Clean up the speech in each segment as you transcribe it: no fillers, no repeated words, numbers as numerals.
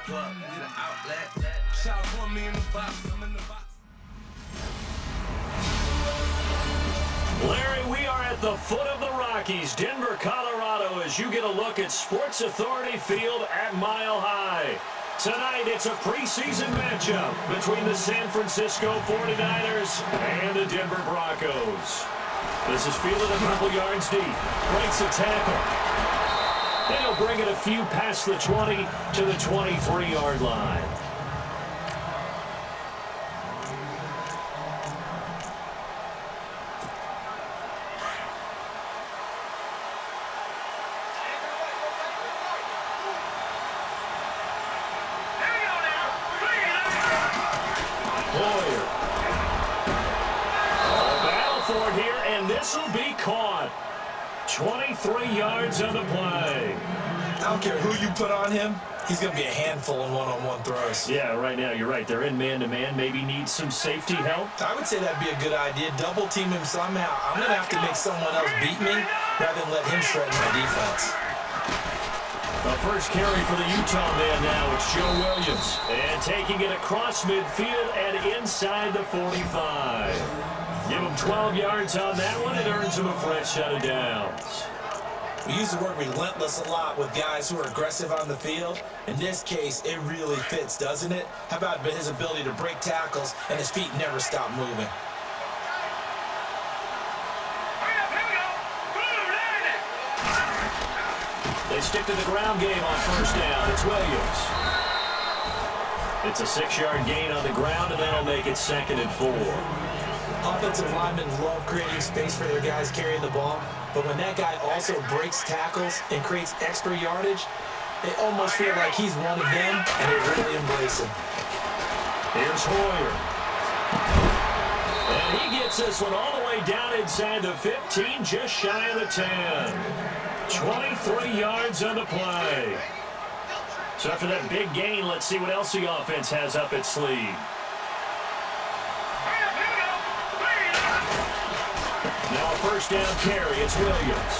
Plug, need an outlet. Shout for me in the box, I'm in the box. Larry, we are at the foot of the Rockies, Denver, Colorado, as you get a look at Sports Authority Field at Mile High. Tonight, it's a preseason matchup between the San Francisco 49ers and the Denver Broncos. This is fielded a couple yards deep. Breaks a tackle. And he'll bring it a few past the 20 to the 23-yard line. This will be caught. 23 yards on the play. I don't care who you put on him. He's going to be a handful in one-on-one throws. Yeah, right now, you're right. They're in man-to-man. Maybe need some safety help. I would say that'd be a good idea. Double team him somehow. I'm going to have to make someone else beat me rather than let him shred my defense. The first carry for the Utah man now. It's Joe Williams. And taking it across midfield and inside the 45. Give him 12 yards on that one. It earns him a fresh set of downs. We use the word relentless a lot with guys who are aggressive on the field. In this case, it really fits, doesn't it? How about his ability to break tackles and his feet never stop moving? They stick to the ground game on first down. It's Williams. It's a 6-yard gain on the ground, and that'll make it 2nd and 4. Offensive linemen love creating space for their guys carrying the ball, but when that guy also breaks tackles and creates extra yardage, they almost feel like he's one of them, and they really embrace him. Here's Hoyer. And he gets this one all the way down inside the 15, just shy of the 10. 23 yards on the play. So after that big gain, let's see what else the offense has up its sleeve. Now a first down carry, it's Williams.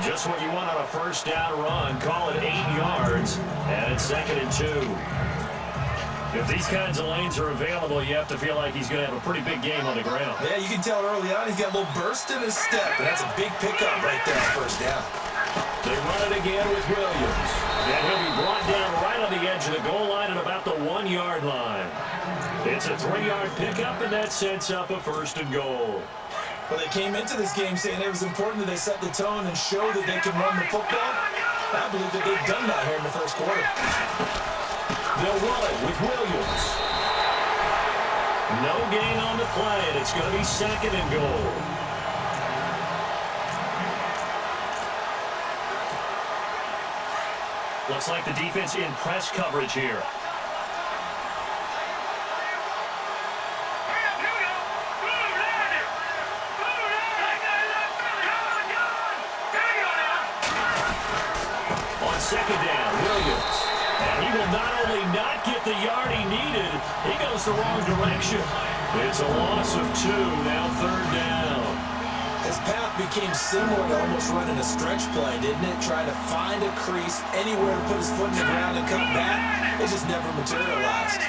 Just what you want on a first down run, call it 8 yards, and it's 2nd and 2. If these kinds of lanes are available, you have to feel like he's going to have a pretty big game on the ground. Yeah, you can tell early on he's got a little burst in his step, and that's a big pickup right there on first down. They run it again with Williams. And he'll be brought down right on the edge of the goal line at about the 1-yard line. It's a 3-yard pickup, and that sets up a 1st and goal. Well, they came into this game saying it was important that they set the tone and show that they can run the football. I believe that they've done that here in the first quarter. They'll run it with Williams. No gain on the play, and it's going to be 2nd and goal. Looks like the defense in press coverage here. On 2nd down, Williams. And he will not only not get the yard he needed, he goes the wrong direction. It's a loss of 2, now 3rd down. His path became similar to almost running a stretch play, didn't it? Trying to find a crease, anywhere to put his foot in the ground and cut back. It just never materialized.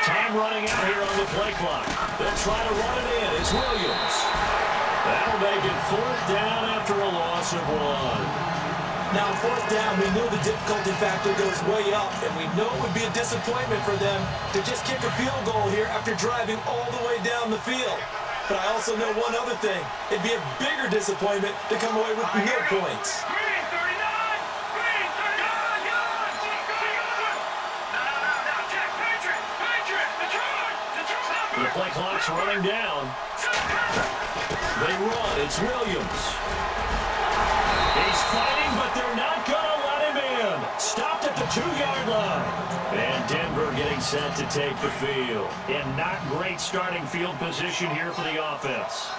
Time running out here on the play clock. They'll try to run it in. It's Williams. That'll make it 4th down after a loss of 1. Now, 4th down, we know the difficulty factor goes way up, and we know it would be a disappointment for them to just kick a field goal here after driving all the way down the field. But I also know one other thing. It'd be a bigger disappointment to come away with no points. The play clock's running down. They run. It's Williams. He's fighting, but they're not going to let him in. Stopped at the 2-yard line. And Denver getting set to take the field. In not great starting field position here for the offense.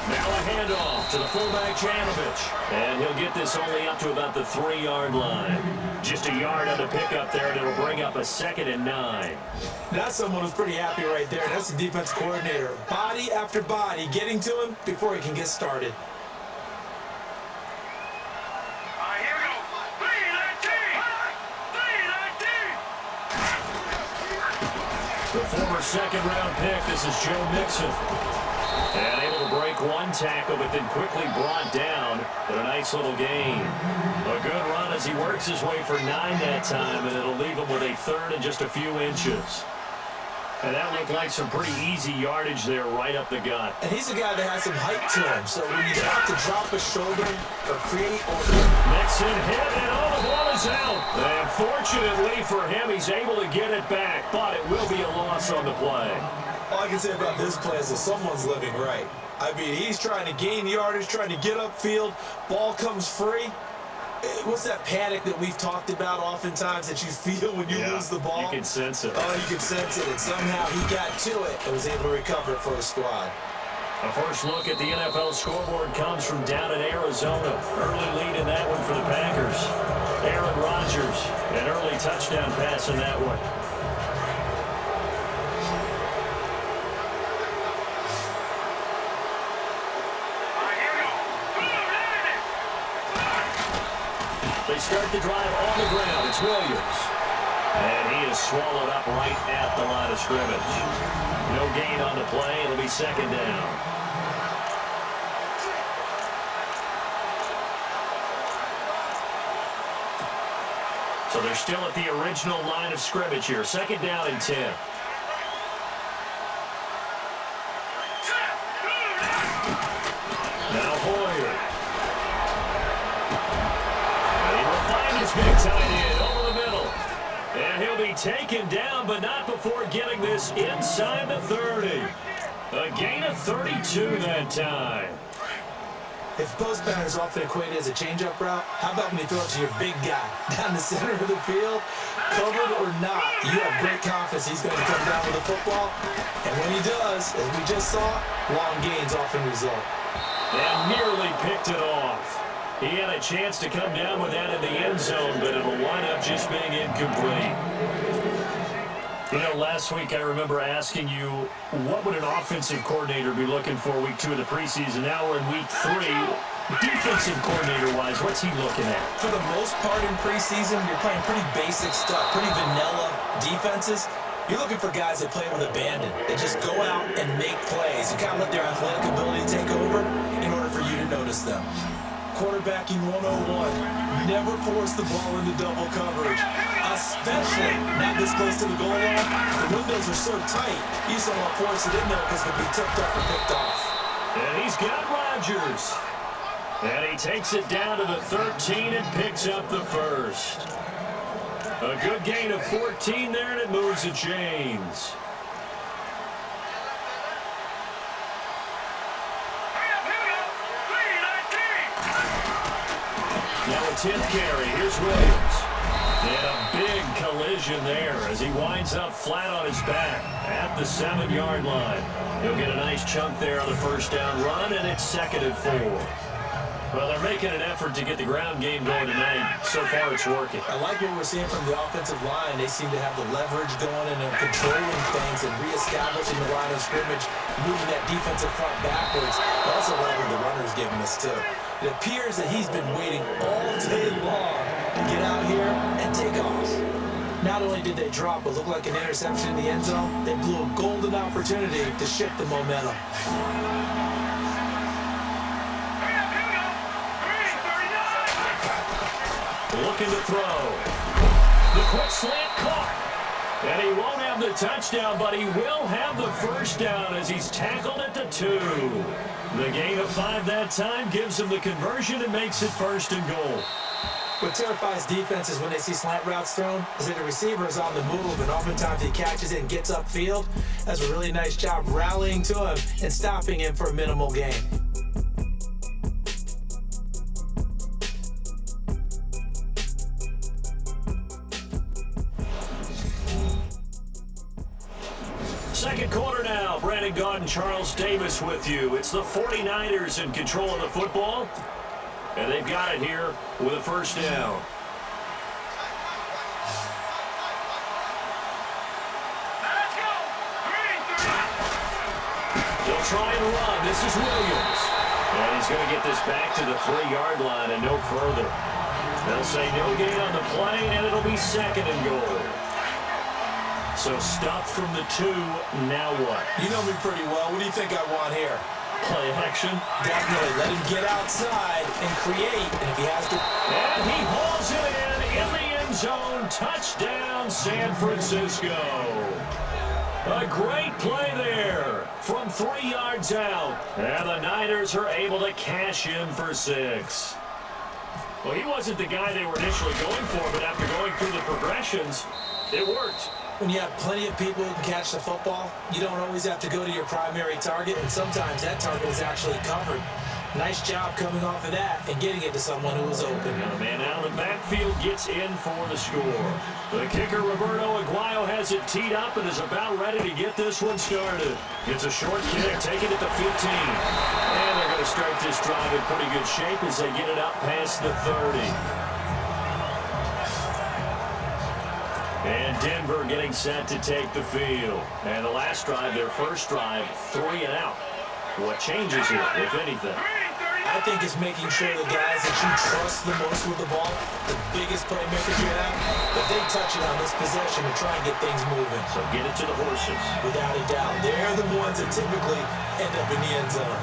Now a handoff to the fullback, Janovich. And he'll get this only up to about the 3-yard line. Just a yard on the pickup there, and it'll bring up a 2nd and 9. That's someone who's pretty happy right there. That's the defense coordinator. Body after body getting to him before he can get started. The former 2nd-round pick, this is Joe Mixon. And able to break one tackle, but then quickly brought down. But a nice little gain. A good run as he works his way for 9 that time, and it'll leave him with a 3rd and just a few inches. And that looked like some pretty easy yardage there right up the gut. And he's a guy that has some height to him, so when you have to drop a shoulder or create Mixon hit, and the ball is out. And fortunately for him, he's able to get it back, but it will be a loss on the play. All I can say about this play is that someone's living right. I mean, he's trying to gain yardage, trying to get upfield. Ball comes free. What's that panic that we've talked about oftentimes that you feel when you lose the ball? You can sense it. Oh, you can sense it. And somehow he got to it and was able to recover it for his squad. A first look at the NFL scoreboard comes from down in Arizona. Early lead in that one for the Packers. Aaron Rodgers, an early touchdown pass in that one. They start the drive on the ground. It's Williams. And he is swallowed up right at the line of scrimmage. No gain on the play. It'll be 2nd down. So they're still at the original line of scrimmage here. 2nd down and 10. Now Hoyer. Big tight end over the middle. And he'll be taken down, but not before getting this inside the 30. A gain of 32 that time. If post pattern is often equated as a change-up route, how about when you throw it to your big guy down the center of the field? Covered or not, you have great confidence he's going to come down with the football. And when he does, as we just saw, long gains often result. And nearly picked it off. He had a chance to come down with that in the end zone, but it'll wind up just being incomplete. You know, last week I remember asking you, what would an offensive coordinator be looking for week 2 of the preseason? Now we're in week 3. Defensive coordinator-wise, what's he looking at? For the most part in preseason, you're playing pretty basic stuff, pretty vanilla defenses. You're looking for guys that play with abandon, that just go out and make plays and kind of let their athletic ability take over in order for you to notice them. Quarterbacking 101, never force the ball into double coverage, especially not this close to the goal line. The windows are so tight, you just don't want to force it in there because it can be tipped up and picked off. And he's got Rodgers. And he takes it down to the 13 and picks up the 1st. A good gain of 14 there, and it moves the chains. Now a 10th carry. Here's Williams. And a big collision there as he winds up flat on his back at the 7-yard line. He'll get a nice chunk there on the first down run, and it's 2nd and 4. Well, they're making an effort to get the ground game going tonight. So far, it's working. I like what we're seeing from the offensive line. They seem to have the leverage going and they're controlling things and reestablishing the line of scrimmage, moving that defensive front backwards. They also like what the runner's giving us, too. It appears that he's been waiting all day long to get out here and take off. Not only did they drop what looked like an interception in the end zone, they blew a golden opportunity to shift the momentum. Looking to throw. The quick slant caught. And he won't have the touchdown, but he will have the first down as he's tackled at the 2. The gain of 5 that time gives him the conversion and makes it 1st and goal. What terrifies defenses when they see slant routes thrown is that the receiver is on the move, and oftentimes he catches it and gets upfield. Does a really nice job rallying to him and stopping him for a minimal gain. Second quarter now. Brandon Gaud and Charles Davis with you. It's the 49ers in control of the football. And they've got it here with a first down. They'll try and run. This is Williams. And he's going to get this back to the 3-yard line and no further. They'll say no gain on the play, and it'll be second and goal. So stopped from the 2, now what? You know me pretty well. What do you think I want here? Play action. Definitely. Let him get outside and create. And if he has to... And he hauls it in the end zone. Touchdown, San Francisco. A great play there from 3 yards out. And the Niners are able to cash in for 6. Well, he wasn't the guy they were initially going for, but after going through the progressions, it worked. When you have plenty of people who can catch the football, you don't always have to go to your primary target, and sometimes that target is actually covered. Nice job coming off of that and getting it to someone who was open. Now the man out of the backfield gets in for the score. The kicker, Roberto Aguayo, has it teed up and is about ready to get this one started. It's a short kick, taking it to 15. And they're going to start this drive in pretty good shape as they get it up past the 30. And Denver getting set to take the field. And the last drive, their first drive, 3 and out. What changes here, if anything? I think it's making sure the guys that you trust the most with the ball, the biggest playmakers you have, that they touch it on this possession to try and get things moving. So get it to the horses. Without a doubt. They're the ones that typically end up in the end zone.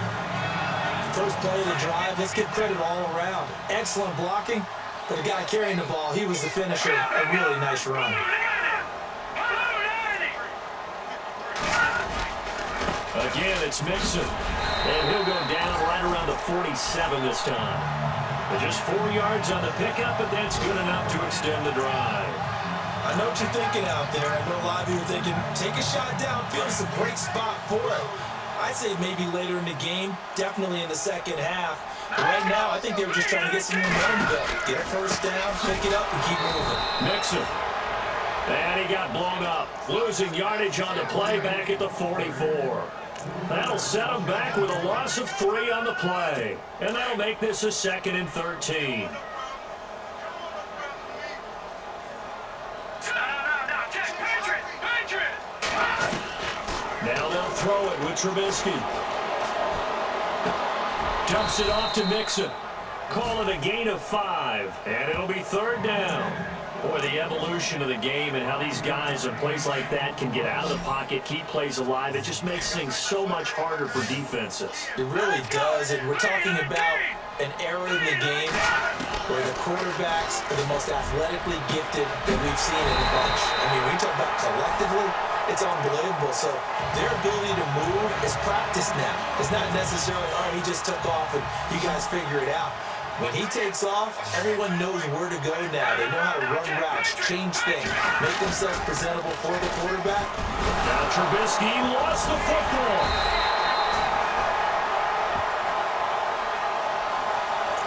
First play of the drive, let's give credit all around. Excellent blocking, but the guy carrying the ball, he was the finisher. A really nice run. Again, it's Mixon. And he'll go down right around the 47 this time. But just 4 yards on the pickup, but that's good enough to extend the drive. I know what you're thinking out there. I know a lot of you are thinking, take a shot downfield. It's a great spot for it. I'd say maybe later in the game, definitely in the second half. But right now, I think they were just trying to get some momentum built. Get a first down, pick it up, and keep moving. Mixon. And he got blown up. Losing yardage on the play back at the 44. That'll set him back with a loss of 3 on the play. And that'll make this a 2nd and 13. Now they'll throw it with Trubisky. Dumps it off to Mixon. Call it a gain of 5. And it'll be 3rd down. Boy, the evolution of the game and how these guys in plays like that can get out of the pocket, keep plays alive, it just makes things so much harder for defenses. It really does, and we're talking about an era in the game where the quarterbacks are the most athletically gifted that we've seen in the bunch. I mean, when you talk about collectively, it's unbelievable. So their ability to move is practiced now. It's not necessarily, all right, he just took off and you guys figure it out. When he takes off, everyone knows where to go now. They know how to run routes, change things, make themselves presentable for the quarterback. Now Trubisky lost the football.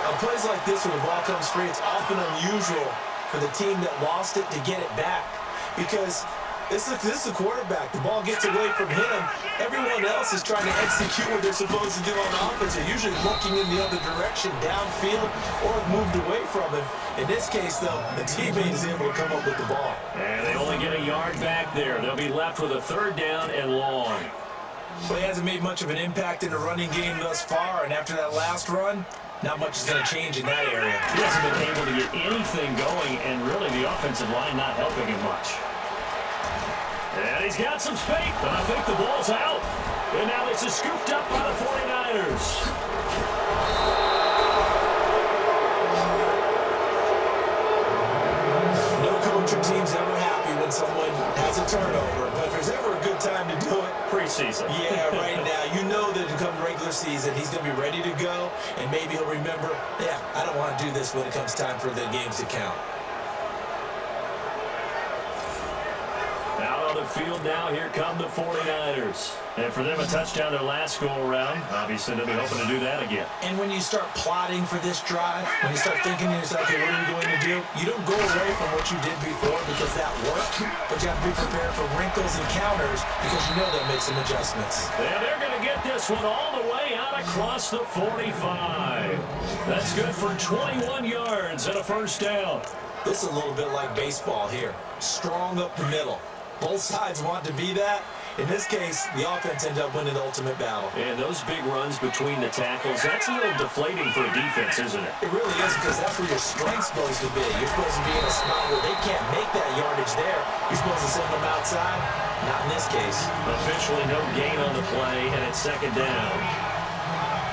On plays like this, when the ball comes free, it's often unusual for the team that lost it to get it back. Because this is the quarterback. The ball gets away from him. Everyone else is trying to execute what they're supposed to do on offense. They're usually looking in the other direction, downfield, or moved away from him. In this case, though, the teammate is able to come up with the ball. And they only get a yard back there. They'll be left with a 3rd down and long. But he hasn't made much of an impact in the running game thus far, and after that last run, not much is going to change in that area. He hasn't been able to get anything going, and really the offensive line not helping him much. And he's got some space, but I think the ball's out. And now this is scooped up by the 49ers. No coach or team's ever happy when someone has a turnover, but if there's ever a good time to do it, preseason. Yeah, right now. You know that to come regular season, he's going to be ready to go, and maybe he'll remember, yeah, I don't want to do this when it comes time for the games to count. Now on the field now. Here come the 49ers. And for them, a touchdown their last go-around. Obviously, they'll be hoping to do that again. And when you start plotting for this drive, when you start thinking to yourself, okay, what are we going to do? You don't go away from what you did before because that worked, but you have to be prepared for wrinkles and counters because you know they'll make some adjustments. And they're going to get this one all the way out across the 45. That's good for 21 yards and a first down. This is a little bit like baseball here. Strong up the middle. Both sides want to be that. In this case, the offense ended up winning the ultimate battle. And those big runs between the tackles, that's a little deflating for a defense, isn't it? It really is because that's where your strength's supposed to be. You're supposed to be in a spot where they can't make that yardage there. You're supposed to send them outside. Not in this case. Officially no gain on the play, and it's second down.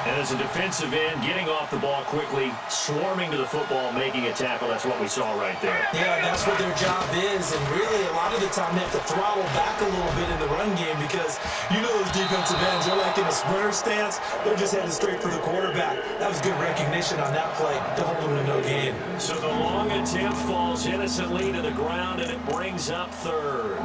And as a defensive end, getting off the ball quickly, swarming to the football, making a tackle, that's what we saw right there. Yeah, that's what their job is, and really a lot of the time they have to throttle back a little bit in the run game because you know those defensive ends, they're like in a sprinter stance, they're just heading straight for the quarterback. That was good recognition on that play to hold them to no gain. So the long attempt falls innocently to the ground, and it brings up third.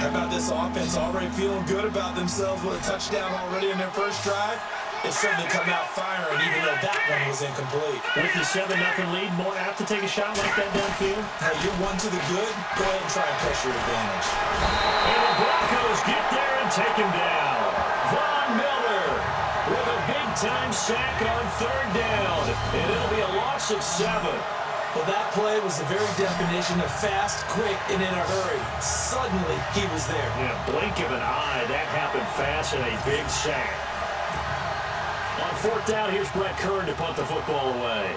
How about this offense already feeling good about themselves with a touchdown already in their first drive? It certainly come out firing, even though that one was incomplete. With the 7-0 lead, more apt to take a shot like that downfield? Hey, you're one to the good, go ahead and try and press your advantage. And the Broncos get there and take him down. Von Miller with a big-time sack on third down. And it'll be a loss of 7. Well, that play was the very definition of fast, quick, and in a hurry. Suddenly, he was there. Yeah, blink of an eye. That happened fast and a big sack. On fourth down, here's Brett Kern to punt the football away.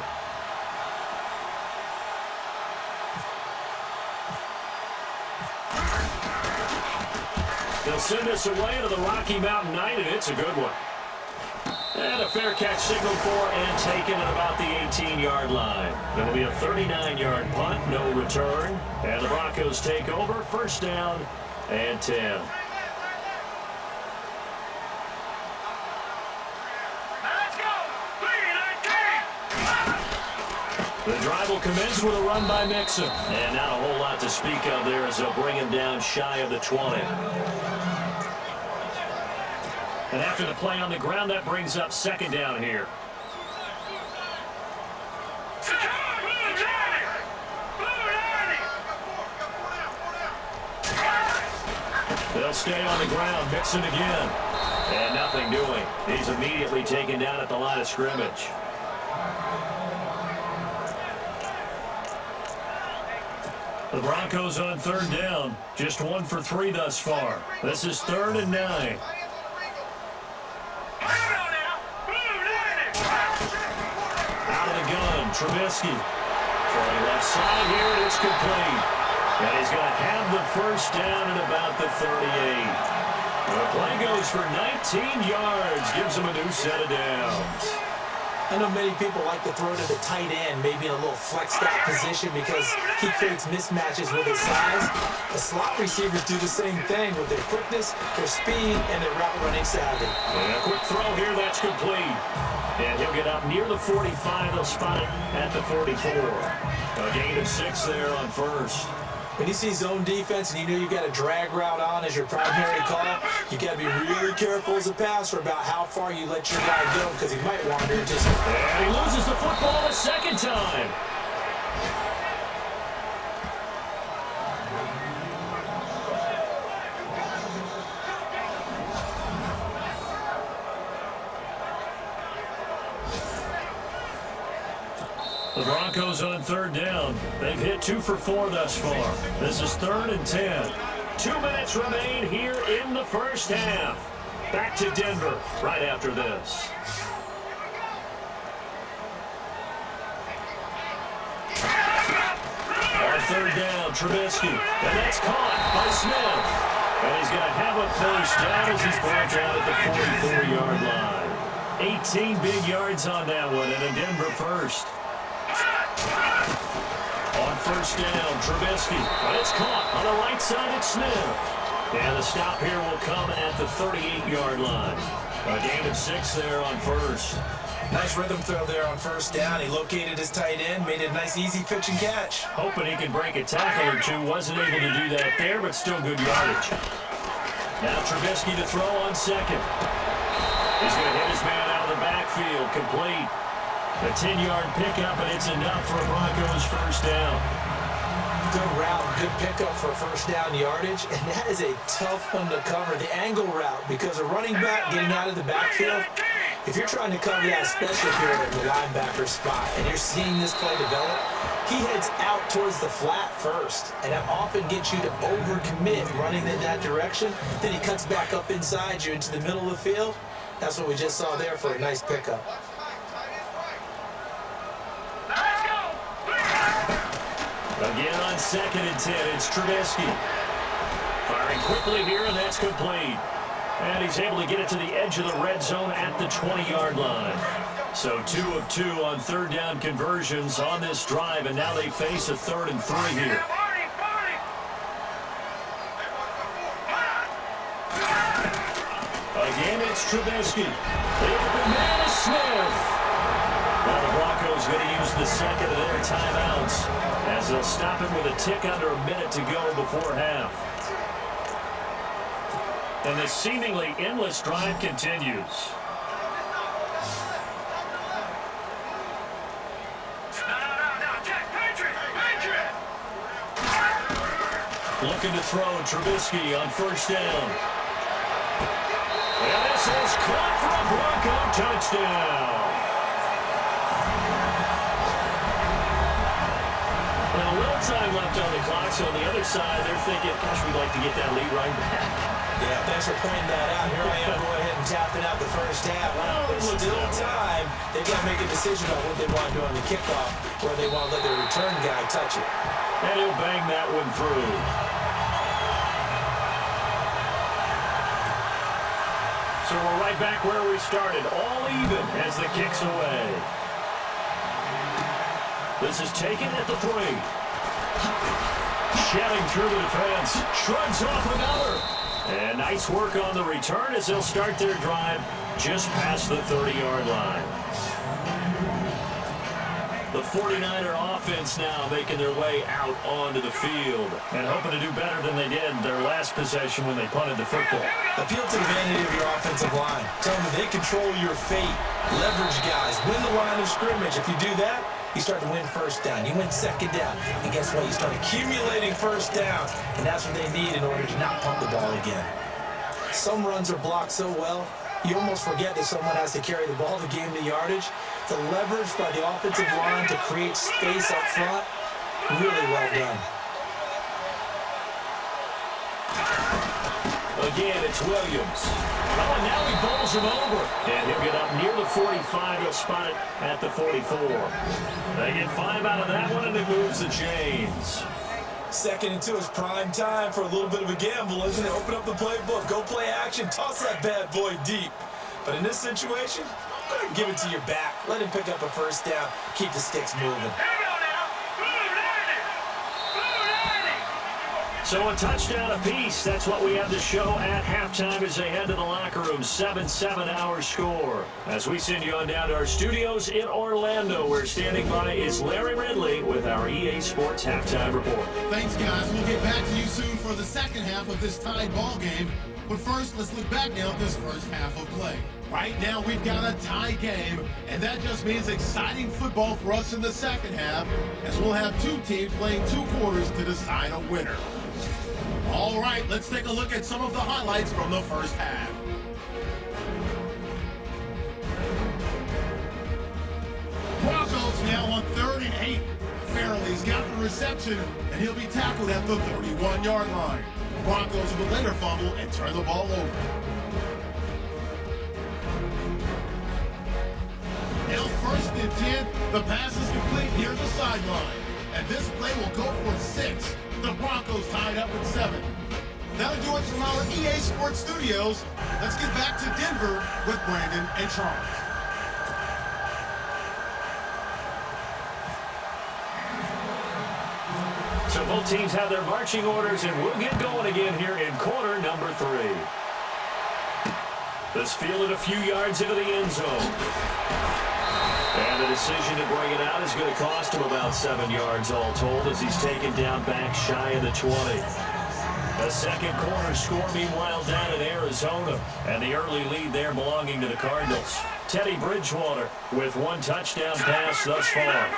They'll send us away to the Rocky Mountain Night, and it's a good one. And a fair catch signaled for and taken at about the 18-yard line. It'll be a 39-yard punt, no return. And the Broncos take over, first down and 10. The drive will commence with a run by Mixon. And not a whole lot to speak of there as they'll bring him down shy of the 20. And after the play on the ground, that brings up second down here. They'll stay on the ground. Mixon again. And nothing doing. He's immediately taken down at the line of scrimmage. The Broncos on third down. Just 1 for 3 thus far. This is 3rd and 9. Out of the gun, Trubisky. Throwing left side here, and it's complete. And he's going to have the first down at about the 38. The play goes for 19 yards. Gives him a new set of downs. I know many people like to throw to the tight end, maybe in a little flexed out position because he creates mismatches with his size. The slot receivers do the same thing with their quickness, their speed, and their route running savvy. And a quick throw here, that's complete. And he'll get up near the 45. They'll spot it at the 44. A gain of 6 there on first. When you see zone defense and you know you got a drag route on as your primary call, you got to be really careful as a passer about how far you let your guy go because he might wander into some. And he loses the football a second time. The Broncos on third down. They've hit 2 for 4 thus far. This is 3rd and 10. 2 minutes remain here in the first half. Back to Denver right after this. On third down, Trubisky. And that's caught by Smith. And he's going to have a first down as he's brought down at the 44-yard line. 18 big yards on that one, and a Denver first. On first down, Trubisky. And it's caught on the right side at Smith. And the stop here will come at the 38-yard line. A gain of 6 there on first. Nice rhythm throw there on first down. He located his tight end, made it a nice easy pitch and catch. Hoping he could break a tackle or two. Wasn't able to do that there, but still good yardage. Now Trubisky to throw on second. He's going to hit his man out of the backfield. Complete. A 10-yard pickup, and it's enough for Broncos first down. Good route, good pickup for first down yardage, and that is a tough one to cover, the angle route, because a running back getting out of the backfield, if you're trying to cover that, especially if you're in the linebacker spot, and you're seeing this play develop, he heads out towards the flat first, and that often gets you to overcommit running in that direction. Then he cuts back up inside you into the middle of the field. That's what we just saw there for a nice pickup. Again on 2nd and 10, it's Trubisky. Firing quickly here, and that's complete. And he's able to get it to the edge of the red zone at the 20-yard line. So 2 of 2 on third down conversions on this drive, and now they face a 3rd and 3 here. Again, it's Trubisky. The open man is Smith. Now the Broncos going to use the second of their timeouts as they'll stop him with a tick under a minute to go before half. And the seemingly endless drive continues. Looking to throw Trubisky on first down. And this is caught for a Bronco touchdown. And a little time left on the clock, so on the other side, they're thinking, gosh, we'd like to get that lead right back. Yeah, thanks for pointing that out. Here I am going ahead and tapping out the first half. Well, there's still time. They've got to make a decision on what they want to do on the kickoff, where they want to let their return guy touch it. And he'll bang that one through. So we're right back where we started, all even as the kick's away. This is taken at the 3. Shedding through the defense, shrugs off another. And nice work on the return as they'll start their drive just past the 30-yard line. The 49er offense now making their way out onto the field and hoping to do better than they did their last possession when they punted the football. Appeal to the vanity of your offensive line. Tell them they control your fate. Leverage guys. Win the line of scrimmage. If you do that, you start to win first down. You win second down. And guess what? You start accumulating first down. And that's what they need in order to not pump the ball again. Some runs are blocked so well, you almost forget that someone has to carry the ball to gain the yardage. The leverage by the offensive line to create space up front, really well done. Again, it's Williams. Oh, and now he bowls him over. And he'll get up near the 45. He'll spot it at the 44. They get 5 out of that one, and it moves the chains. 2nd and 2 is prime time for a little bit of a gamble, isn't it? Open up the playbook, go play action, toss that bad boy deep. But in this situation, go ahead and give it to your back. Let him pick up a first down, keep the sticks moving. So a touchdown apiece. That's what we have to show at halftime as they head to the locker room. 7-7 our score. As we send you on down to our studios in Orlando, where standing by is Larry Ridley with our EA Sports Halftime Report. Thanks, guys. We'll get back to you soon for the second half of this tied ball game. But first, let's look back now at this first half of play. Right now, we've got a tie game, and that just means exciting football for us in the second half, as we'll have two teams playing 2 quarters to decide a winner. All right, let's take a look at some of the highlights from the first half. Broncos now on 3rd and 8. Farrelly's got the reception, and he'll be tackled at the 31-yard line. Broncos will later fumble and turn the ball over. Now 1st and 10, the pass is complete near the sideline. And this play will go for 6. The Broncos tied up at 7. That'll do it from our EA Sports Studios. Let's get back to Denver with Brandon and Charles. So both teams have their marching orders, and we'll get going again here in quarter number 3. This fielded a few yards into the end zone. And the decision to bring it out is going to cost him about 7 yards all told as he's taken down back shy of the 20. A second quarter score, meanwhile, down in Arizona. And the early lead there belonging to the Cardinals. Teddy Bridgewater with one touchdown pass thus far.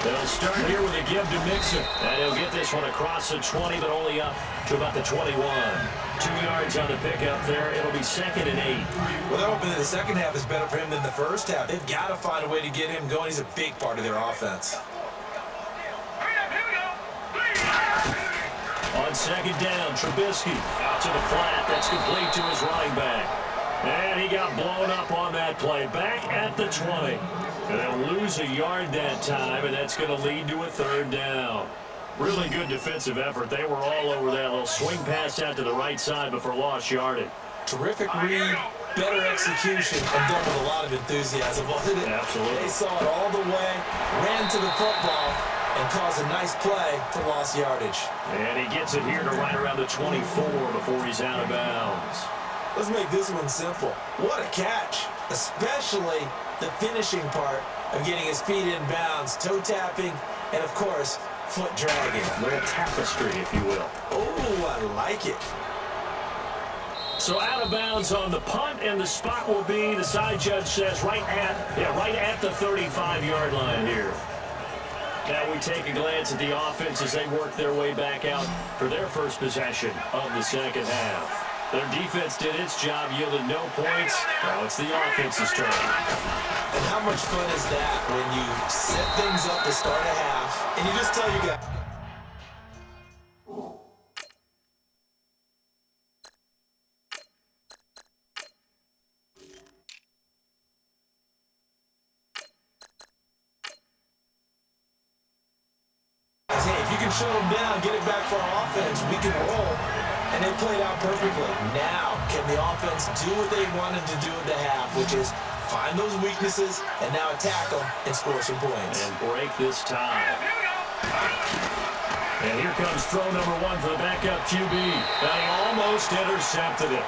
They'll start here with a give to Mixon. And he'll get this one across the 20, but only up to about the 21. 2 yards on the pickup there. It'll be 2nd and 8. Well, they're hoping that the second half is better for him than the first half. They've got to find a way to get him going. He's a big part of their offense. On second down, Trubisky out to the flat. That's complete to his running back. And he got blown up on that play. Back at the 20. And they'll lose a yard that time, and that's going to lead to a 3rd down. Really good defensive effort. They were all over that little swing pass out to the right side before lost yardage. Terrific read, better execution, and done with a lot of enthusiasm, wasn't it? Absolutely. They saw it all the way, ran to the football, and caused a nice play for lost yardage. And he gets it here to right around the 24 before he's out of bounds. Let's make this one simple. What a catch, especially the finishing part of getting his feet in bounds, toe tapping, and of course, foot dragging. A little tapestry, if you will. Oh, I like it. So out of bounds on the punt, and the spot will be, the side judge says, right at the 35-yard line here. Now we take a glance at the offense as they work their way back out for their first possession of the second half. Their defense did its job, yielded no points. Now it's the offense's turn. And how much fun is that when you set things up to start a half, and you just tell your guys, hey, if you can shut them down, get it back for our offense, we can roll. And they played out perfectly. Now, can the offense do what they wanted to do at the half, which is find those weaknesses and now attack them and score some points. And break this tie. And here comes throw number 1 for the backup QB. Now he almost intercepted it.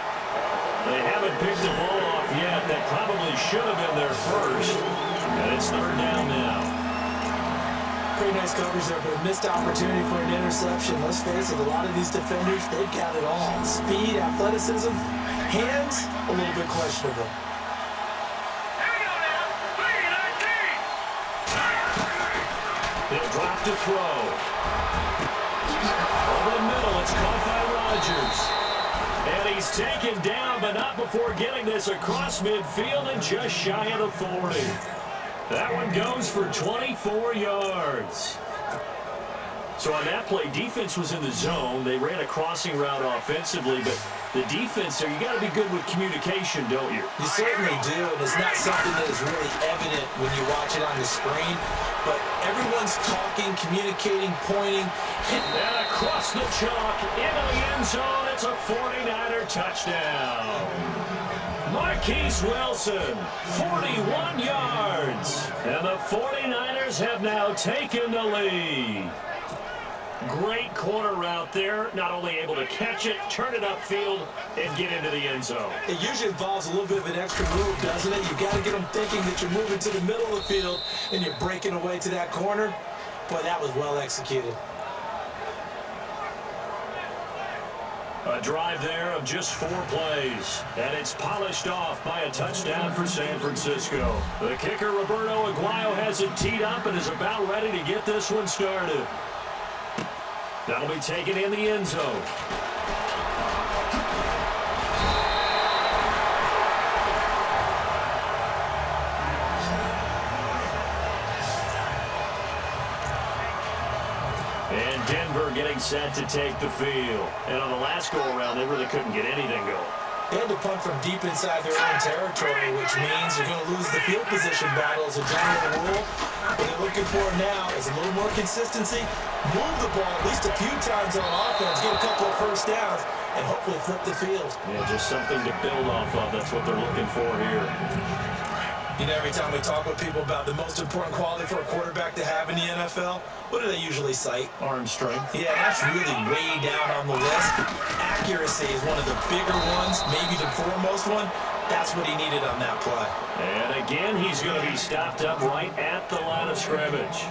They haven't picked the ball off yet. That probably should have been their first. And it's 3rd down now. Pretty nice coverage there, but a missed opportunity for an interception. Let's face it, a lot of these defenders, they've got it all. Speed, athleticism, hands, a little bit questionable. He'll drop to throw. Over the middle, it's caught by Rodgers. And he's taken down, but not before getting this across midfield and just shy of the 40. That one goes for 24 yards. So on that play, defense was in the zone. They ran a crossing route offensively, but the defense there, you got to be good with communication, don't you? You certainly do, and it's not something that is really evident when you watch it on the screen, but everyone's talking, communicating, pointing. And across the chalk, into the end zone, it's a 49er touchdown. Marquise Wilson, 41 yards. And the 49ers have now taken the lead. Great corner route there. Not only able to catch it, turn it upfield, and get into the end zone. It usually involves a little bit of an extra move, doesn't it? You've got to get them thinking that you're moving to the middle of the field and you're breaking away to that corner. Boy, that was well executed. A drive there of just 4 plays, and it's polished off by a touchdown for San Francisco. The kicker, Roberto Aguayo, has it teed up and is about ready to get this one started. That'll be taken in the end zone. And Denver getting set to take the field. And on the last go-around, they really couldn't get anything going. They had to punt from deep inside their own territory, which means you're going to lose the field position battle as a general rule. What they're looking for now is a little more consistency, move the ball at least a few times on offense, get a couple of first downs, and hopefully flip the field. Yeah, just something to build off of. That's what they're looking for here. You know, every time we talk with people about the most important quality for a quarterback to have in the NFL, what do they usually cite? Arm strength. Yeah, that's really way down on the list. Accuracy is one of the bigger ones, maybe the foremost one. That's what he needed on that play. And again, he's going to be stopped up right at the line of scrimmage.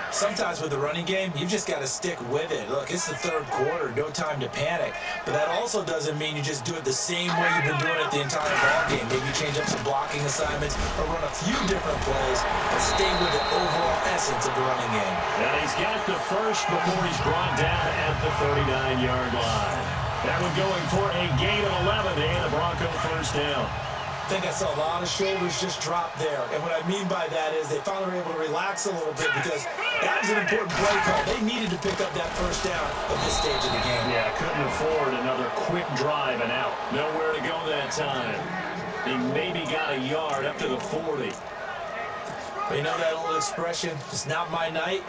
Sometimes with the running game, you've just got to stick with it. Look, it's the third quarter, no time to panic. But that also doesn't mean you just do it the same way you've been doing it the entire ball game. Maybe change up some blocking assignments or run a few different plays, but stay with the overall essence of the running game. And he's got the first before he's brought down at the 39-yard line. That one going for a gain of 11 and a Bronco first down. I think I saw a lot of shoulders just drop there. And what I mean by that is they finally were able to relax a little bit because that was an important play call. They needed to pick up that first down at this stage of the game. Yeah, couldn't afford another quick drive and out. Nowhere to go that time. He maybe got a yard up to the 40. But you know that old expression, it's not my night?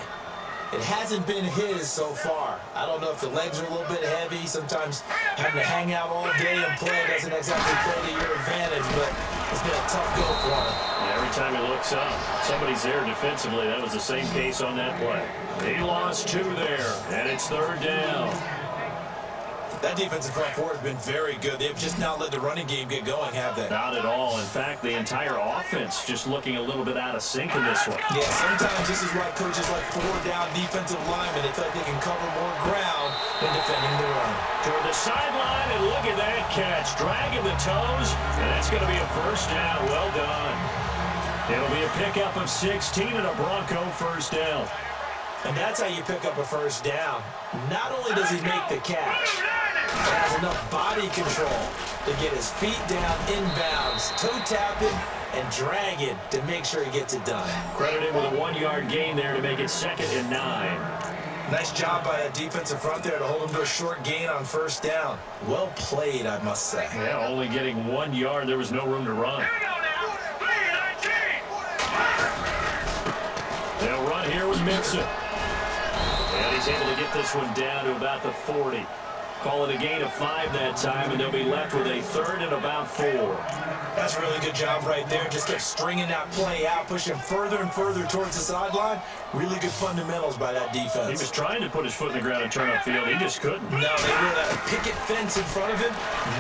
It hasn't been his so far. I don't know if the legs are a little bit heavy. Sometimes having to hang out all day and play doesn't exactly play to your advantage, but it's been a tough go for him. Yeah, every time he looks up, somebody's there defensively. That was the same case on that play. He lost 2 there, and it's third down. That defensive front four has been very good. They've just not let the running game get going, have they? Not at all. In fact, the entire offense just looking a little bit out of sync in this one. Yeah, sometimes this is why coaches like 4-down defensive linemen. They feel like they can cover more ground when defending the run. Toward the sideline, and look at that catch. Dragging the toes, and that's going to be a first down. Well done. It'll be a pickup of 16 and a Bronco first down. And that's how you pick up a first down. Not only does he make the catch, but has enough body control to get his feet down inbounds, toe tapping and dragging to make sure he gets it done. Credited with a 1-yard gain there to make it 2nd and 9. Nice job by that defensive front there to hold him to a short gain on first down. Well played, I must say. Yeah, only getting 1 yard. There was no room to run. They'll run here with Mixon. And he's able to get this one down to about the 40. Call it a gain of 5 that time, and they'll be left with a 3rd and about 4. That's a really good job right there. Just kept stringing that play out, pushing further and further towards the sideline. Really good fundamentals by that defense. He was trying to put his foot in the ground and turn upfield. He just couldn't. No, they were at a picket fence in front of him.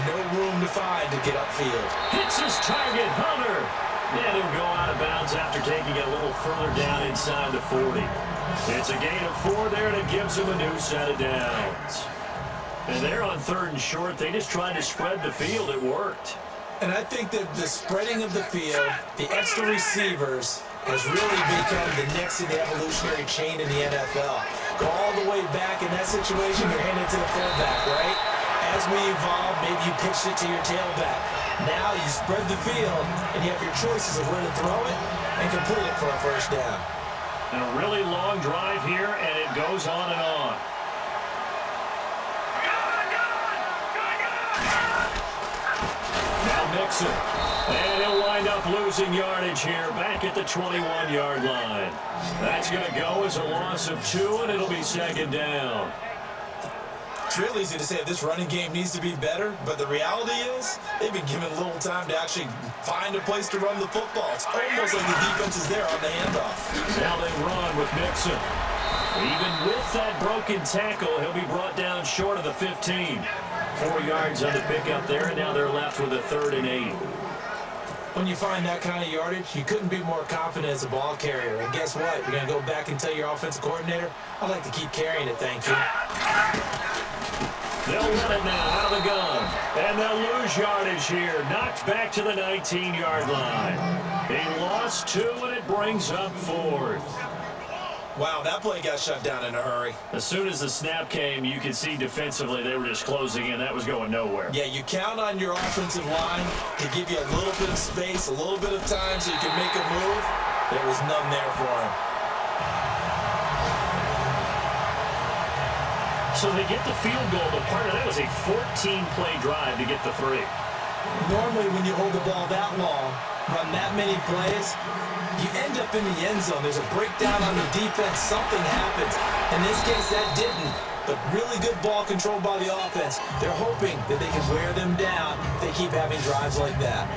No room to find to get upfield. Hits his target, Hunter. And he'll go out of bounds after taking it a little further down inside the 40. It's a gain of 4 there, and it gives him a new set of downs. And they're on 3rd and short. They just tried to spread the field. It worked. And I think that the spreading of the field, the extra receivers, has really become the next in the evolutionary chain in the NFL. Go all the way back in that situation, you're handed to the fullback, right? As we evolve, maybe you pitched it to your tailback. Now you spread the field, and you have your choices of where to throw it and complete it for a first down. And a really long drive here, and it goes on and on. Now Mixon. And he'll wind up losing yardage here back at the 21-yard line. That's going to go as a loss of 2, and it'll be 2nd down. It's real easy to say this running game needs to be better, but the reality is they've been given little time to actually find a place to run the football. It's almost like the defense is there on the handoff. Now they run with Mixon. Even with that broken tackle, he'll be brought down short of the 15. 4 yards on the pickup there, and now they're left with a 3rd and 8. When you find that kind of yardage, you couldn't be more confident as a ball carrier. And guess what? You're going to go back and tell your offensive coordinator, I'd like to keep carrying it, thank you. They'll run it now out of the gun. And they'll lose yardage here. Knocked back to the 19-yard line. He lost 2, and it brings up 4th. Wow, that play got shut down in a hurry. As soon as the snap came, you could see defensively they were just closing in. That was going nowhere. Yeah, you count on your offensive line to give you a little bit of space, a little bit of time so you can make a move. There was none there for him. So they get the field goal, but part of that was a 14-play drive to get the 3. Normally when you hold the ball that long, run that many plays, you end up in the end zone. There's a breakdown on the defense. Something happens. In this case, that didn't. But really good ball control by the offense. They're hoping that they can wear them down if they keep having drives like that.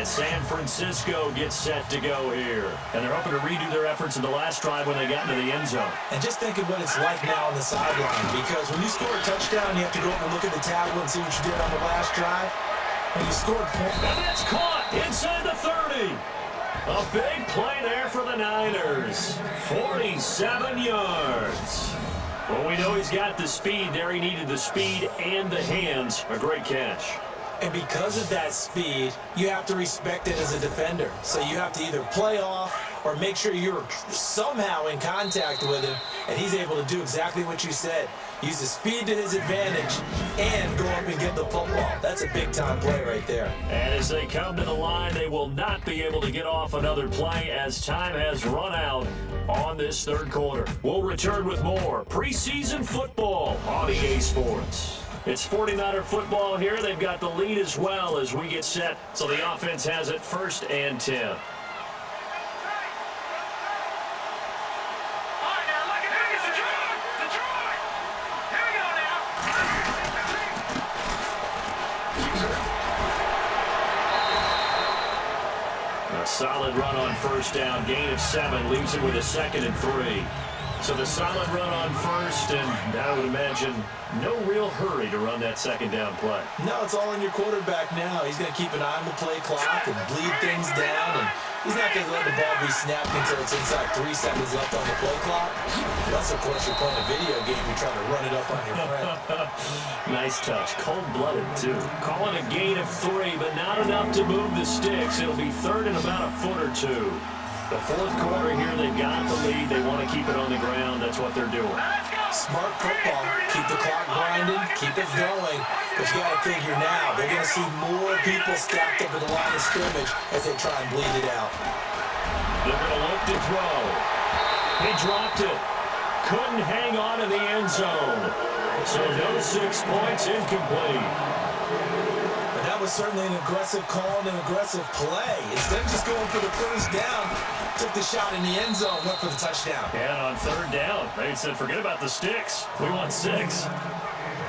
as San Francisco gets set to go here. And they're hoping to redo their efforts in the last drive when they got into the end zone. And just think of what it's like now on the sideline, because when you score a touchdown, you have to go up and look at the tablet and see what you did on the last drive. And you scored points. And that's caught inside the 30. A big play there for the Niners. 47 yards. Well, we know he's got the speed there. He needed the speed and the hands. A great catch. And because of that speed, you have to respect it as a defender. So you have to either play off or make sure you're somehow in contact with him, and he's able to do exactly what you said. Use the speed to his advantage and go up and get the football. That's a big-time play right there. And as they come to the line, they will not be able to get off another play as time has run out on this third quarter. We'll return with more preseason football on EA Sports. It's 49er football here. They've got the lead as well as we get set. So the offense has it 1st and 10. A solid run on 1st down. Gain of 7 leaves it with a 2nd and 3. So the solid run on 1st, and I would imagine no real hurry to run that 2nd down play. No, it's all in your quarterback now. He's going to keep an eye on the play clock and bleed things down, and he's not going to let the ball be snapped until it's inside 3 seconds left on the play clock. Unless, of course, you're playing a video game, you're trying to run it up on your friend. Nice touch. Cold-blooded, too. Calling a gain of 3, but not enough to move the sticks. It'll be 3rd and about a foot or 2. The 4th quarter here, they've got the lead. They want to keep it on the ground. That's what they're doing. Smart football. Keep the clock grinding. Keep it going. But you got to figure now, they're going to see more people stacked up at the line of scrimmage as they try and bleed it out. They're going to look to throw. He dropped it. Couldn't hang on in the end zone. So no 6 points, incomplete. That was certainly an aggressive call and an aggressive play. Instead of just going for the 1st down, took the shot in the end zone, went for the touchdown. And on 3rd down, they said, forget about the sticks. We want 6.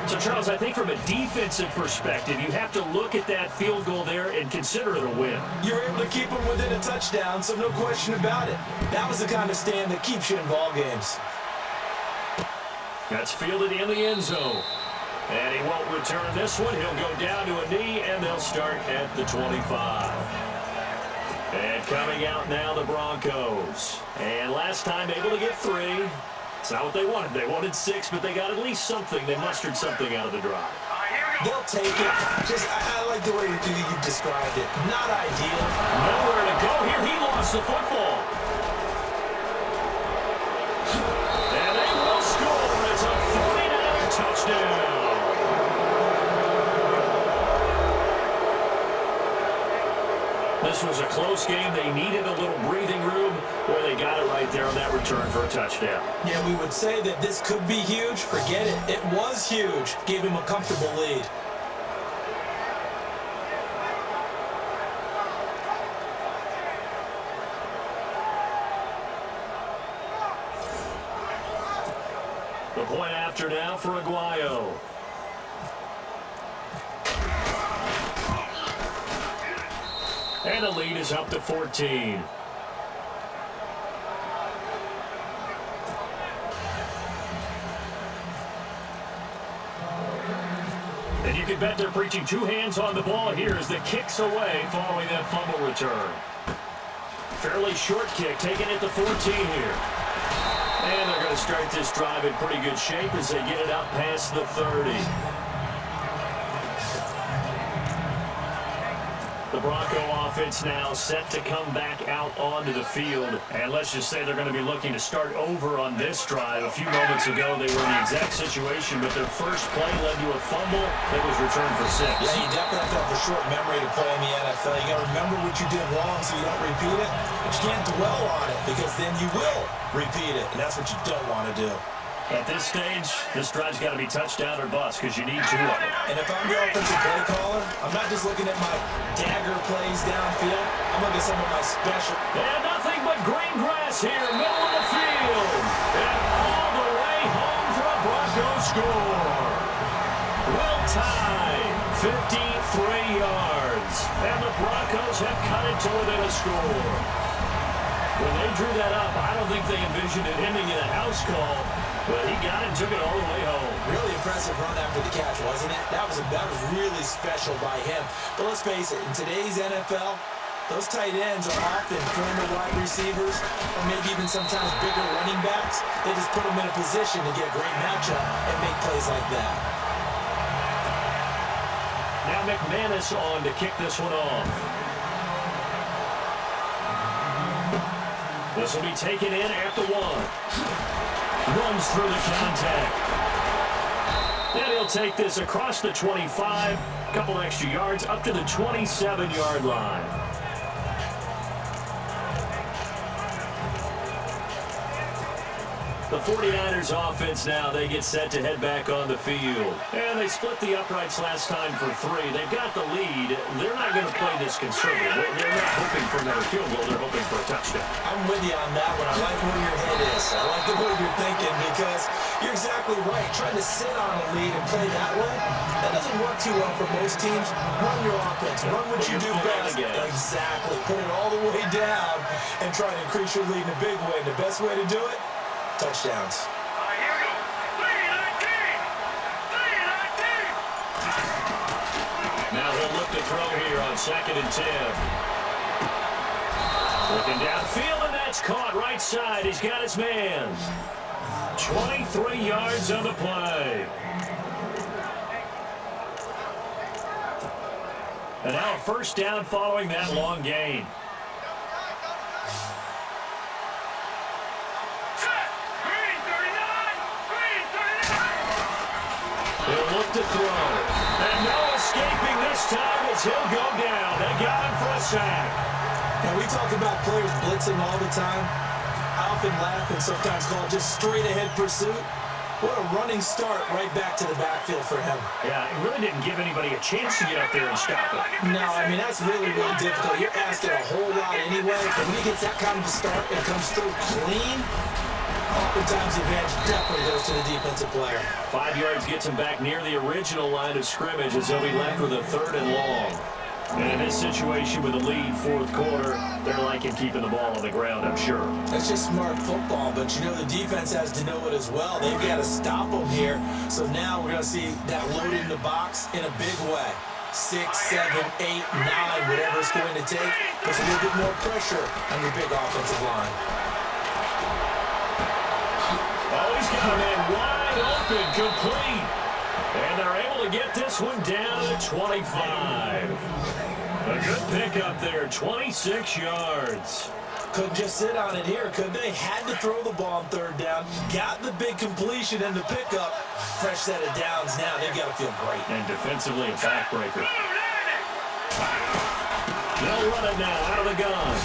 So, Charles, I think from a defensive perspective, you have to look at that field goal there and consider it a win. You're able to keep them within a touchdown, so no question about it. That was the kind of stand that keeps you in ball games. That's fielded in the end zone. And he won't return this one. He'll go down to a knee, and they'll start at the 25. And coming out now, the Broncos. And last time able to get 3. It's not what they wanted. They wanted 6, but they got at least something. They mustered something out of the drive. They'll take it. I like the way you described it. Not ideal. Nowhere to go here. He lost the football. And they will score. It's a 49er touchdown. This was a close game. They needed a little breathing room. Well, they got it right there on that return for a touchdown. Yeah, we would say that this could be huge. Forget it. It was huge. Gave him a comfortable lead. The point after now for Aguayo. And the lead is up to 14. And you can bet they're preaching 2 hands on the ball here as the kick's away following that fumble return. Fairly short kick, taken at the 14 here. And they're going to start this drive in pretty good shape as they get it out past the 30. The Bronco offense now set to come back out onto the field. And let's just say they're going to be looking to start over on this drive. A few moments ago, they were in the exact situation, but their first play led to a fumble that was returned for 6. Yeah, you definitely have to have a short memory to play in the NFL. You got to remember what you did wrong so you don't repeat it. But you can't dwell on it because then you will repeat it, and that's what you don't want to do. At this stage, this drive's got to be touchdown or bust because you need 2 of them. And if I'm the offensive play caller, I'm not just looking at my dagger plays downfield. I'm looking at some of my special. And nothing but green grass here, middle of the field. And all the way home for a Bronco score. Well timed. 53 yards. And the Broncos have cut it to within a score. When they drew that up, I don't think they envisioned it ending in a house call, but he got it and took it all the way home. Really impressive run after the catch, wasn't it? That was really special by him. But let's face it, in today's NFL, those tight ends are often former wide receivers or maybe even sometimes bigger running backs. They just put them in a position to get a great matchup and make plays like that. Now McManus on to kick this one off. This will be taken in at the 1. Runs through the contact. Then he'll take this across the 25. A couple extra yards up to the 27-yard line. The 49ers offense now, they get set to head back on the field. And they split the uprights last time for 3. They've got the lead. They're not going to play this conservative. They're not hoping for another field goal. They're hoping for a touchdown. I'm with you on that one. I like where your head is. I like the way you're thinking because you're exactly right. Trying to sit on a lead and play that way, that doesn't work too well for most teams. Run your offense. Run what you do best. Exactly. Put it all the way down and try to increase your lead in a big way. And the best way to do it? Touchdowns. Now he'll look to throw here on 2nd and 10. Looking downfield, and that's caught right side. He's got his man. 23 yards on the play. And now a first down following that long gain. He'll look to throw. And no escaping this time as he'll go down. They got him for a sack. Now, we talk about players blitzing all the time. I often laugh and sometimes call it just straight-ahead pursuit. What a running start right back to the backfield for him. Yeah, it really didn't give anybody a chance to get up there and stop it. No, I mean, that's really, really difficult. You're asking a whole lot anyway, but when he gets that kind of a start and comes through clean, oftentimes the advantage definitely goes to the defensive player. 5 yards gets him back near the original line of scrimmage as they'll be left with a 3rd and long. And in this situation with a lead, 4th quarter, they're liking keeping the ball on the ground, I'm sure. That's just smart football, but you know the defense has to know it as well. They've got to stop them here. So now we're going to see that load in the box in a big way. 6, 7, 8, 9, whatever it's going to take. Puts a little bit more pressure on your big offensive line. Oh, he's got a man wide open, complete. And they're able to get this one down to 25. A good pickup there, 26 yards. Couldn't just sit on it here, could they? Had to throw the ball on 3rd down. Got the big completion and the pickup. Fresh set of downs now. They've got to feel great. And defensively, a backbreaker. They'll run it now out of the gun.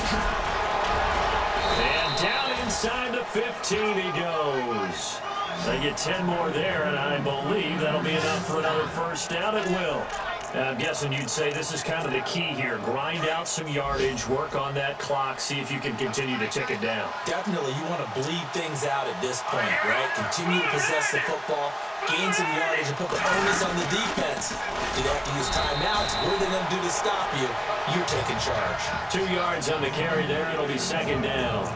And down inside the 15 he goes. They get 10 more there, and I believe that'll be enough for another first down. It will. I'm guessing you'd say this is kind of the key here. Grind out some yardage, work on that clock, see if you can continue to tick it down. Definitely, you want to bleed things out at this point, right? Continue to possess the football, gain some yardage, and put the onus on the defense. Do they have to use timeouts? What are they going to do to stop you? You're taking charge. 2 yards on the carry there. It'll be 2nd down.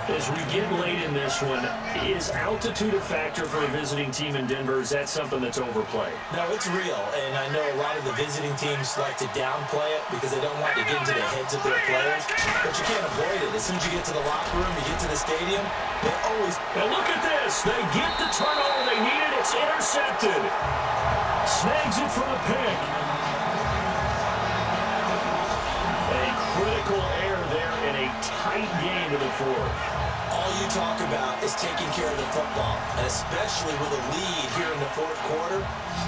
As we get late in this one, is altitude a factor for a visiting team in Denver? Is that something that's overplayed? No, it's real, and I know a lot of the visiting teams like to downplay it because they don't want to get into the heads of their players, but you can't avoid it. As soon as you get to the locker room, you get to the stadium, they always... And look at this. They get the turnover they needed. It's intercepted. Snags it from a pick. A critical error there in a tight game to the 4th. All you talk about is taking care of the football, and especially with a lead here in the 4th quarter,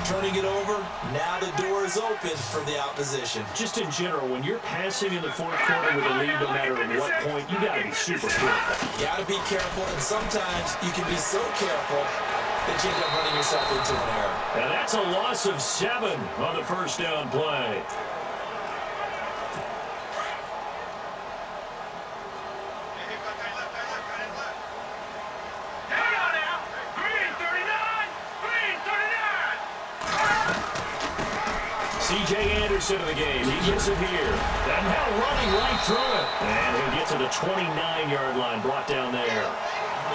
turning it over, now the door is open for the opposition. Just in general, when you're passing in the 4th quarter with a lead, no matter at what point, you got to be super careful. You got to be careful, and sometimes you can be so careful that you end up running yourself into an error. And that's a loss of 7 on the first down play. C.J. Anderson in the game. He gets it here. And now running right through it. And he'll get to the 29-yard line, brought down there.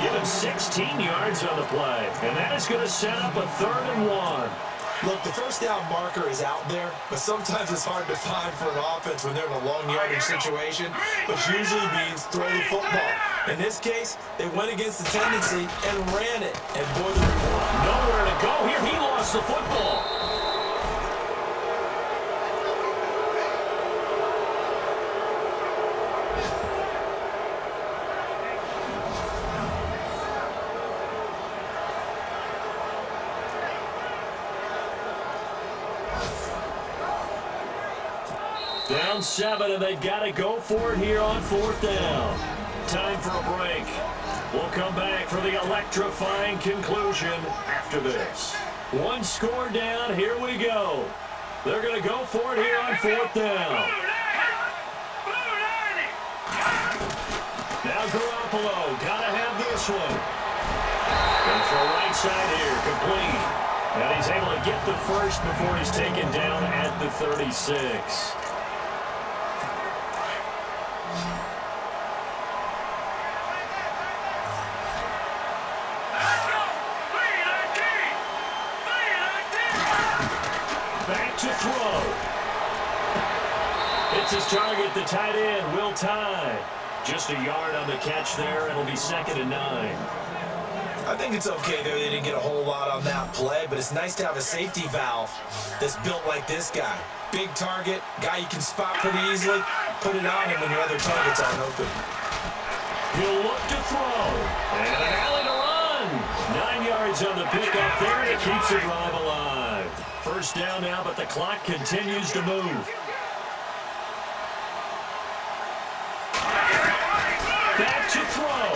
Give him 16 yards on the play. And that is going to set up a 3rd and 1. Look, the first down marker is out there, but sometimes it's hard to find for an offense when they're in a long yardage situation, which usually means throw the football. In this case, they went against the tendency and ran it. And boy, the reward. Nowhere to go here. He lost the football. Down 7, and they've got to go for it here on 4th down. Time for a break. We'll come back for the electrifying conclusion after this. 1 score down, here we go. They're going to go for it here on 4th down. Now Garoppolo, got to have this one. And for right side here, complete. And he's able to get the first before he's taken down at the 36. To throw. It's his target, the tight end, Will Tye. Just a yard on the catch there. It'll be 2nd and 9. I think it's okay there. They didn't get a whole lot on that play, but it's nice to have a safety valve that's built like this guy. Big target, guy you can spot pretty easily. Put it on him when your other targets aren't open. He'll look to throw. And an alley to run. 9 yards on the pickup there, and it keeps the drive alive. First down now, but the clock continues to move. Back to throw.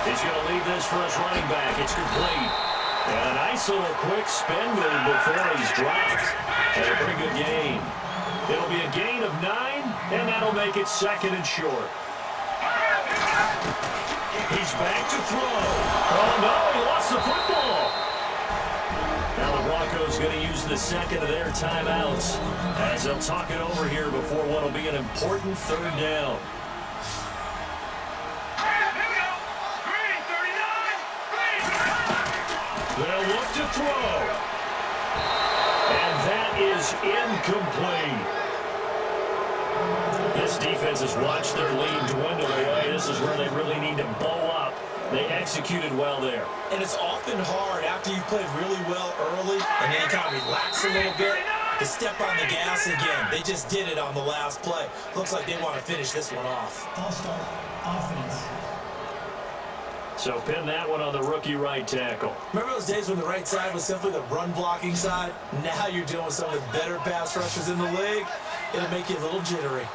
He's going to leave this for his running back. It's complete. And a nice little quick spin move before he's dropped. And a pretty good gain. It'll be a gain of 9, and that'll make it 2nd and short. He's back to throw. Oh, no, he lost the football. Now the Broncos going to use the 2nd of their timeouts as they'll talk it over here before what will be an important 3rd down. They'll look to throw. And that is incomplete. This defense has watched their lead dwindle away. This is where they really need to bow up. They executed well there. And it's often hard after you've played really well early and then you kind of relax a little bit to step on the gas again. They just did it on the last play. Looks like they want to finish this one off. All-star offense. So pin that one on the rookie right tackle. Remember those days when the right side was simply the run-blocking side? Now you're dealing with some of the better pass rushers in the league. It'll make you a little jittery.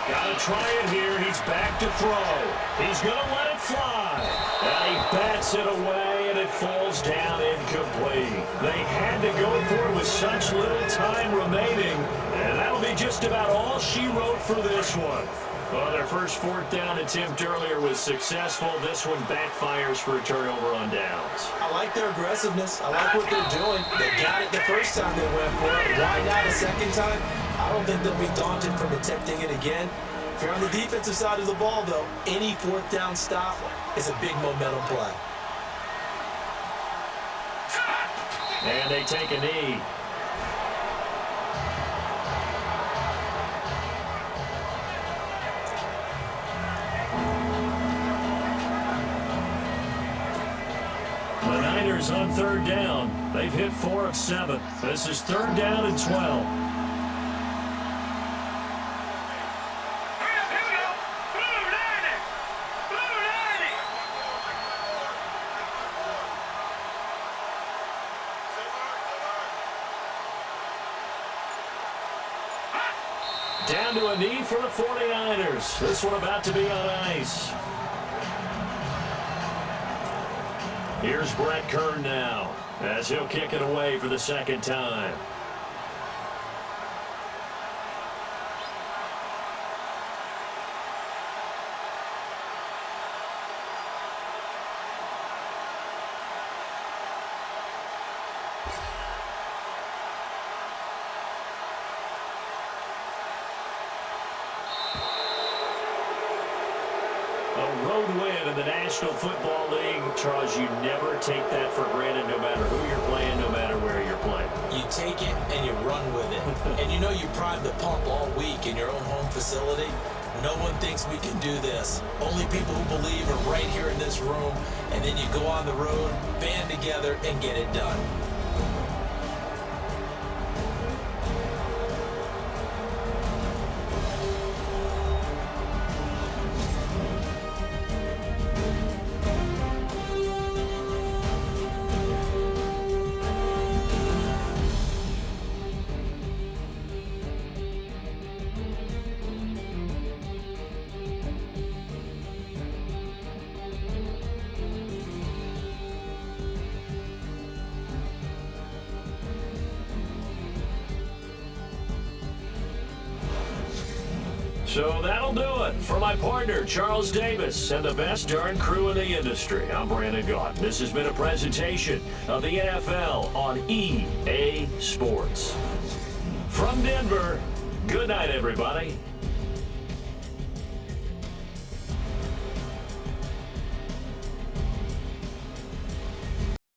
Gotta try it here. He's back to throw. He's gonna let it fly. And he bats it away, and it falls down incomplete. They had to go for it with such little time remaining, and that'll be just about all she wrote for this one. Well, their first 4th down attempt earlier was successful. This one backfires for a turnover on downs. I like their aggressiveness. I like what they're doing. They got it the first time they went for it. Why not a second time? I don't think they'll be daunted from attempting it again. If you're on the defensive side of the ball, though, any 4th down stop is a big momentum play. And they take a knee. The Niners on 3rd down. They've hit 4 of 7. This is 3rd down and 12. Down to a knee for the 49ers. This one about to be on ice. Here's Brett Kern now as he'll kick it away for the 2nd time. A road win in the National Football League. Charles, you never take that for granted no matter who you're playing, no matter where you're playing. You take it and you run with it. And you know you prime the pump all week in your own home facility. No one thinks we can do this. Only people who believe are right here in this room. And then you go on the road, band together, and get it done. So that'll do it. For my partner, Charles Davis, and the best darn crew in the industry, I'm Brandon Gaughan. This has been a presentation of the NFL on EA Sports. From Denver, good night, everybody.